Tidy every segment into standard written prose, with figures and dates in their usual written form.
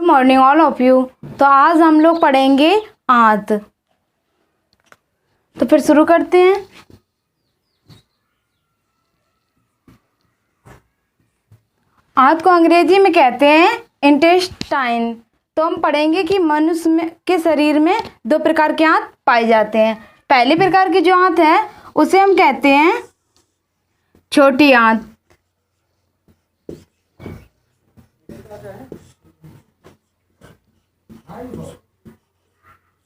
Morning all of you. तो आज हम लोग पढ़ेंगे आंत। तो फिर शुरू करते हैं। आंत को अंग्रेजी में कहते हैं इंटेस्टाइन। तो हम पढ़ेंगे कि मनुष्य के शरीर में दो प्रकार के आंत पाए जाते हैं। पहले प्रकार की जो आंत है उसे हम कहते हैं छोटी आंत।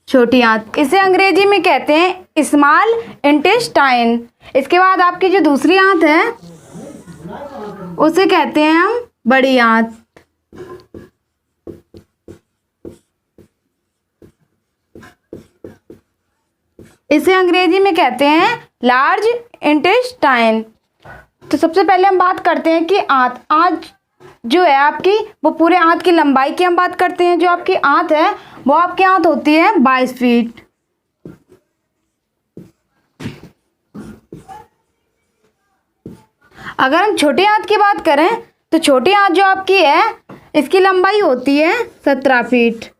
छोटी आंत इसे अंग्रेजी में कहते हैं स्मॉल इंटेस्टाइन। इसके बाद आपकी जो दूसरी आंत है उसे कहते हैं हम बड़ी आंत। इसे अंग्रेजी में कहते हैं लार्ज इंटेस्टाइन। तो सबसे पहले हम बात करते हैं कि आंत जो है आपकी वो पूरे आंत की लंबाई की हम बात करते हैं। जो आपकी आंत है वो आपकी आंत होती है 22 फीट। अगर हम छोटी आंत की बात करें तो छोटी आंत जो आपकी है इसकी लंबाई होती है 17 फीट।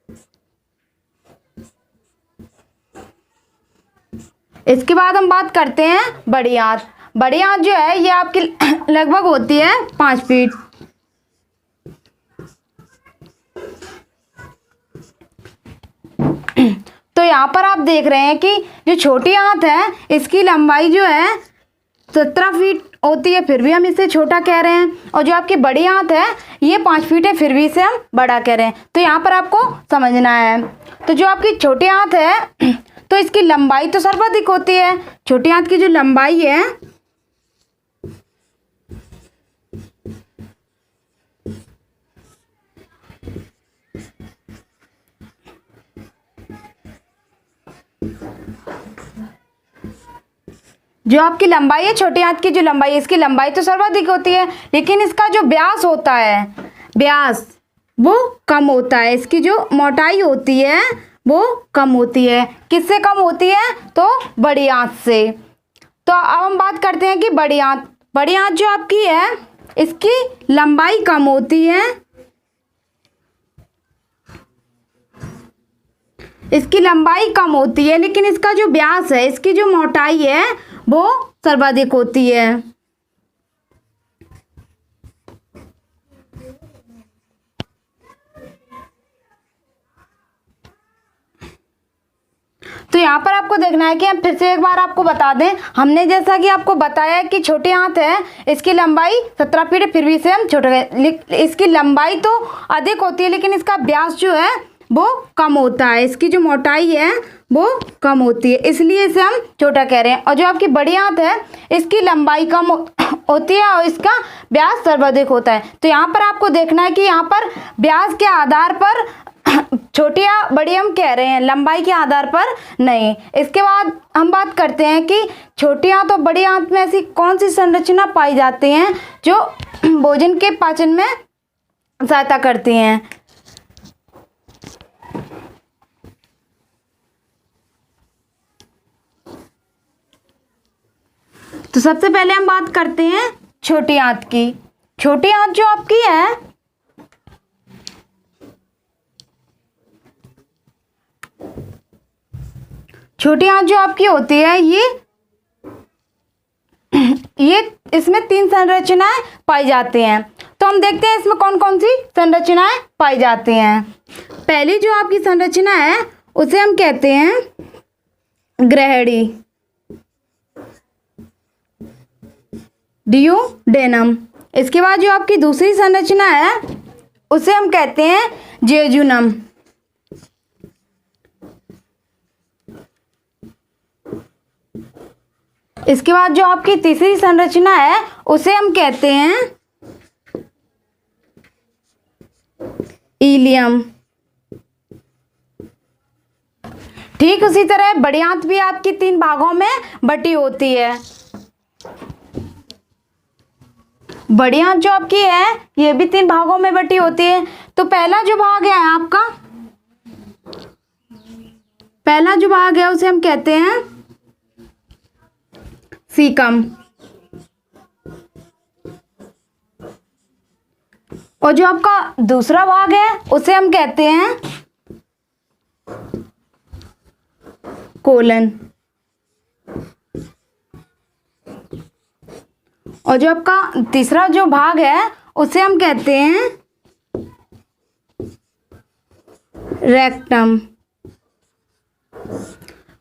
इसके बाद हम बात करते हैं बड़ी आंत। बड़ी आंत जो है ये आपकी लगभग होती है 5 फीट। तो यहाँ पर आप देख रहे हैं कि जो छोटी आंत है इसकी लंबाई जो है 17 फीट होती है, फिर भी हम इसे छोटा कह रहे हैं। और जो आपकी बड़ी आंत है ये 5 फीट है, फिर भी इसे हम बड़ा कह रहे हैं। तो यहाँ पर आपको समझना है। तो जो आपकी छोटी आंत है तो इसकी लंबाई तो सर्वाधिक होती है। छोटी आंत की जो लंबाई है जो आपकी लंबाई है छोटी आंत की जो लंबाई है इसकी लंबाई तो सर्वाधिक होती है, लेकिन इसका जो व्यास होता है व्यास वो कम होता है। इसकी जो मोटाई होती है वो कम होती है। किससे कम होती है? तो बड़ी आंत से। तो अब हम बात करते हैं कि बड़ी आंत। बड़ी आंत जो आपकी है इसकी लंबाई कम होती है। इसकी लंबाई कम होती है, लेकिन इसका जो व्यास है इसकी जो मोटाई है वो सर्वाधिक होती है। तो यहाँ पर आपको देखना है कि हम फिर से एक बार आपको बता दें। हमने जैसा कि आपको बताया कि छोटी आंत है इसकी लंबाई 17 फीट है, फिर भी इसे हम छोटा, इसकी लंबाई तो अधिक होती है लेकिन इसका व्यास जो है वो कम होता है। इसकी जो मोटाई है वो कम होती है, इसलिए इसे हम छोटा कह रहे हैं। और जो आपकी बड़ी आंत है इसकी लंबाई कम होती है और इसका व्यास सर्वाधिक होता है। तो यहाँ पर आपको देखना है कि यहाँ पर व्यास के आधार पर छोटी या बड़ी हम कह रहे हैं, लंबाई के आधार पर नहीं। इसके बाद हम बात करते हैं कि छोटी आंत और बड़ी आंत में ऐसी कौन सी संरचना पाई जाती हैं जो भोजन के पाचन में सहायता करती हैं। तो सबसे पहले हम बात करते हैं छोटी आंत की। छोटी आंत जो आपकी है छोटी आंत जो आपकी होती है ये इसमें 3 संरचनाएं पाई जाती हैं। तो हम देखते हैं इसमें कौन कौन सी संरचनाएं पाई जाती हैं। पहली जो आपकी संरचना है उसे हम कहते हैं ग्रहणी, डियोडेनम। इसके बाद जो आपकी दूसरी संरचना है उसे हम कहते हैं जेजुनम। इसके बाद जो आपकी तीसरी संरचना है उसे हम कहते हैं इलियम। ठीक उसी तरह बड़ी आंत भी आपकी 3 भागों में बटी होती है। बड़ी आंत जो आपकी है ये भी 3 भागों में बटी होती है। तो पहला जो भाग है आपका, पहला जो भाग है उसे हम कहते हैं सीकम। और जो आपका दूसरा भाग है उसे हम कहते हैं कोलन। और जो आपका तीसरा जो भाग है उसे हम कहते हैं रेक्टम।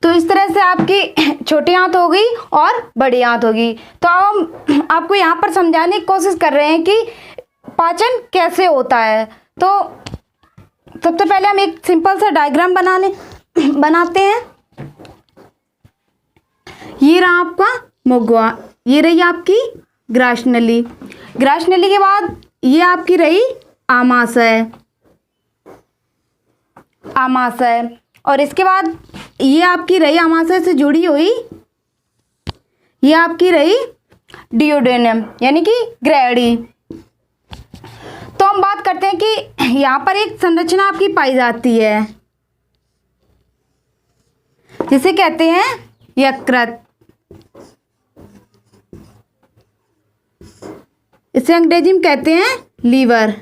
तो इस तरह से आपकी छोटी आंत हो गई और बड़ी आंत होगी। तो अब हम आपको यहाँ पर समझाने की कोशिश कर रहे हैं कि पाचन कैसे होता है। तो सबसे पहले हम एक सिंपल सा डायग्राम बनाते हैं। ये रहा आपका मुगवा, ये रही आपकी ग्रासनली। ग्रासनली के बाद ये आपकी रही आमाशय, आमाशय। और इसके बाद ये आपकी रही आमाशय से जुड़ी हुई, ये आपकी रही डियोडेनम यानी कि ग्रैडी। तो हम बात करते हैं कि यहाँ पर एक संरचना आपकी पाई जाती है जिसे कहते हैं यकृत। इसे अंग्रेजी में कहते हैं लीवर,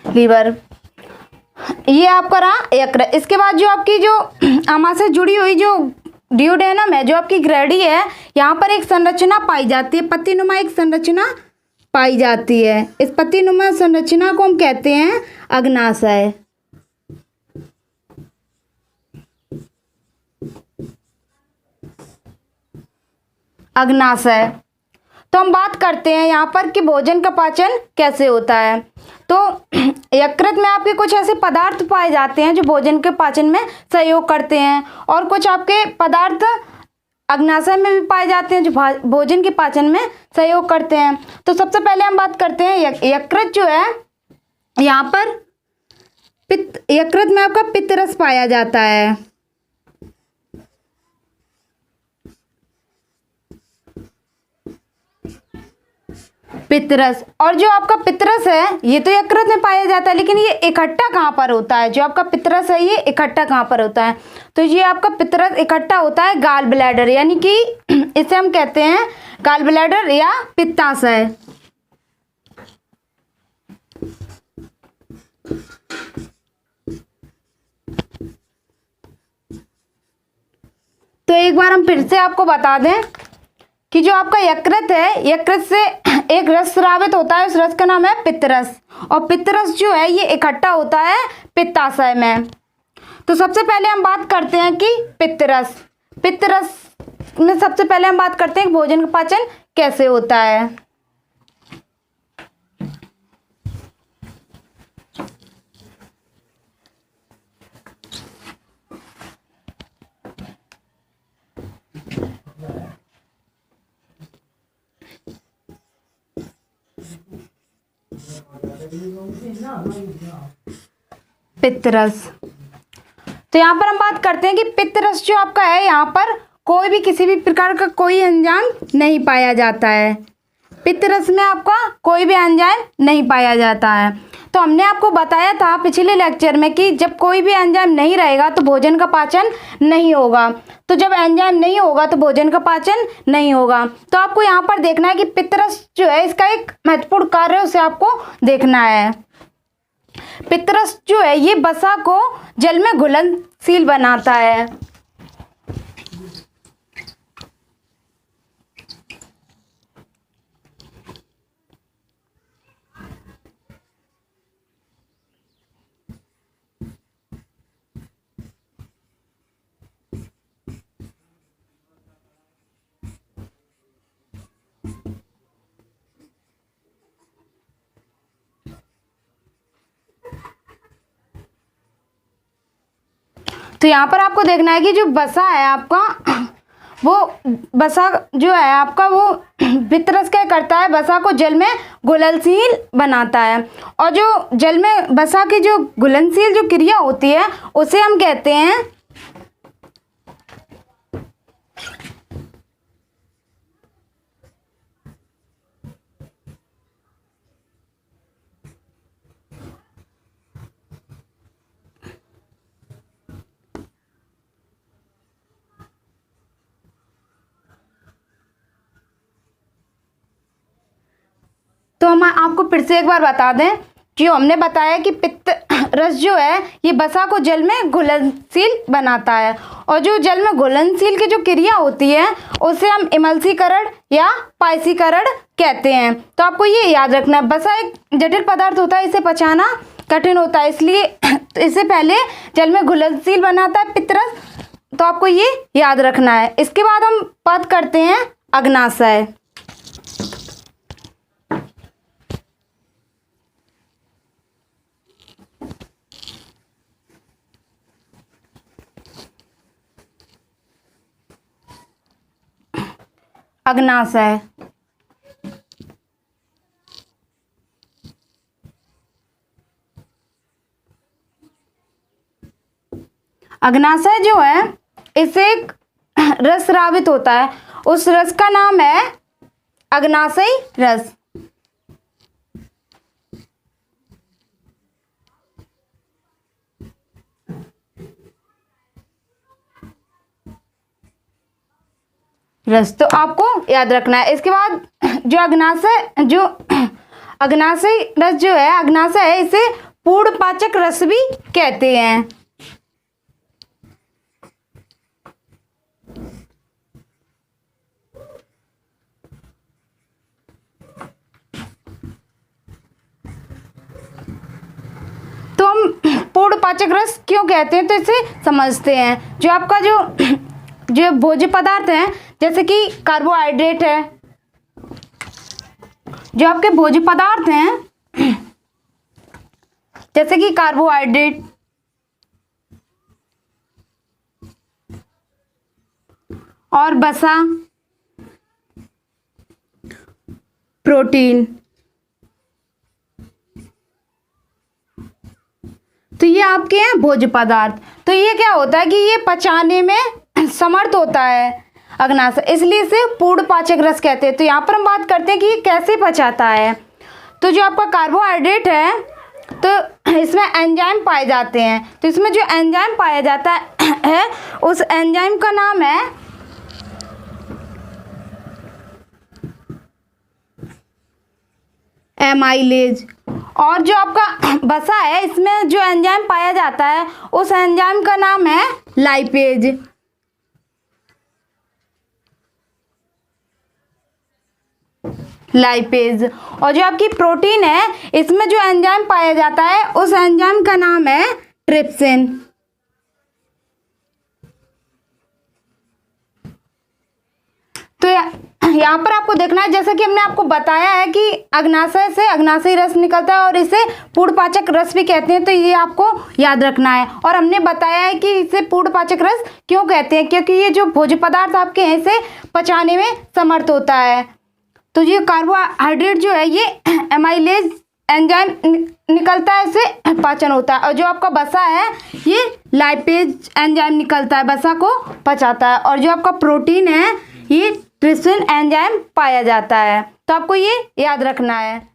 लीवर। ये आपका रहा यकृत। इसके बाद जो आपकी जो आमाशय से जुड़ी हुई जो डियोडेनम है, जो आपकी ग्रैडी है, यहाँ पर एक संरचना पाई जाती है, पत्तीनुमा एक संरचना पाई जाती है। इस पत्तीनुमा संरचना को हम कहते हैं अग्नाशय। अग्नाशय। तो हम बात करते हैं यहाँ पर कि भोजन का पाचन कैसे होता है। तो यकृत में आपके कुछ ऐसे पदार्थ पाए जाते हैं जो भोजन के पाचन में सहयोग करते हैं, और कुछ आपके पदार्थ अग्नाशय में भी पाए जाते हैं जो भोजन के पाचन में सहयोग करते हैं। तो सबसे पहले हम बात करते हैं यकृत जो है, यहाँ पर यकृत में आपका पित्तरस पाया जाता है। पित्तरस। और जो आपका पित्तरस है ये तो यकृत में पाया जाता है, लेकिन ये इकट्ठा कहाँ पर होता है? जो आपका पित्तरस है ये इकट्ठा कहाँ पर होता है? तो ये आपका पित्तरस इकट्ठा होता है गाल ब्लैडर, यानी कि इसे हम कहते हैं गाल ब्लैडर या पित्ताशय। तो एक बार हम फिर से आपको बता दें कि जो आपका यकृत है, यकृत से एक रस स्रावित होता है, उस रस का नाम है पित्तरस। और पित्तरस जो है ये इकट्ठा होता है पित्ताशय में। तो सबसे पहले हम बात करते हैं कि पित्तरस, पित्तरस में सबसे पहले हम बात करते हैं कि भोजन का पाचन कैसे होता है। पित्तरस। तो यहाँ पर हम बात करते हैं कि पित्तरस जो आपका है, यहाँ पर कोई भी किसी भी प्रकार का कोई एंजाइम नहीं पाया जाता है। पित्तरस में आपका कोई भी एंजाइम नहीं पाया जाता है। तो हमने आपको बताया था पिछले लेक्चर में कि जब कोई भी एंजाइम नहीं रहेगा तो भोजन का पाचन नहीं होगा। तो जब एंजाइम नहीं होगा तो भोजन का पाचन नहीं होगा। तो आपको यहाँ पर देखना है कि पित्तरस जो है इसका एक महत्वपूर्ण कार्य है, उसे आपको देखना है। पित्तरस जो है ये वसा को जल में घुलनशील बनाता है। तो यहाँ पर आपको देखना है कि जो वसा है आपका, वो वसा जो है आपका वो पित्तरस क्या करता है, वसा को जल में घुलनशील बनाता है। और जो जल में वसा की जो घुलनशील जो क्रिया होती है उसे हम कहते हैं तो हम आपको फिर से एक बार बता दें, जो हमने बताया कि पित्त रस जो है ये वसा को जल में घुलनशील बनाता है, और जो जल में घुलनशील की जो क्रिया होती है उसे हम इमल्सीकरण या पायसीकरण कहते हैं। तो आपको ये याद रखना है, वसा एक जटिल पदार्थ होता है, इसे पचाना कठिन होता है, इसलिए इससे पहले जल में घुलनशील बनाता है पित्त रस, तो आपको ये याद रखना है। इसके बाद हम बात करते हैं अग्नाशय। अग्नाशय अग्नाशय जो है इससे एक रस स्रावित होता है, उस रस का नाम है अग्नाशयी रस। तो आपको याद रखना है। इसके बाद जो अग्नाशयी रस जो है, अग्नाशय है, इसे पूर्णपाचक रस भी कहते हैं। तो हम पूर्णपाचक रस क्यों कहते हैं, तो इसे समझते हैं। जो आपका जो भोज्य पदार्थ है, जैसे कि कार्बोहाइड्रेट है, जो आपके भोज्य पदार्थ हैं जैसे कि कार्बोहाइड्रेट और वसा, प्रोटीन, तो ये आपके हैं भोज्य पदार्थ। तो ये क्या होता है कि ये पचाने में समर्थ होता है अग्नाशय, इसलिए इसे पूर्णपाचक रस कहते हैं। तो यहाँ पर हम बात करते हैं कि ये कैसे पचाता है। तो जो आपका कार्बोहाइड्रेट है, तो इसमें एंजाइम पाए जाते हैं, तो इसमें जो एंजाइम पाया जाता है उस एंजाइम का नाम है एमाइलेज। और जो आपका वसा है, इसमें जो एंजाइम पाया जाता है उस एंजाइम का नाम है लाइपेज। और जो आपकी प्रोटीन है, इसमें जो एंजाइम पाया जाता है उस एंजाइम का नाम है ट्रिप्सिन। तो यहाँ पर आपको देखना है, जैसा कि हमने आपको बताया है कि अग्नाशय से अग्नाशयी रस निकलता है और इसे पूर्णपाचक रस भी कहते हैं, तो ये आपको याद रखना है। और हमने बताया है कि इसे पूर्णपाचक रस क्यों कहते हैं, क्योंकि ये जो भोज्य पदार्थ आपके हैं इसे पचाने में समर्थ होता है। तो ये कार्बोहाइड्रेट जो है, ये एमाइलेज एंजाइम निकलता है, इससे पाचन होता है। और जो आपका वसा है, ये लाइपेज एंजाइम निकलता है, वसा को पचाता है। और जो आपका प्रोटीन है, ये ट्रिप्सिन एंजाइम पाया जाता है। तो आपको ये याद रखना है।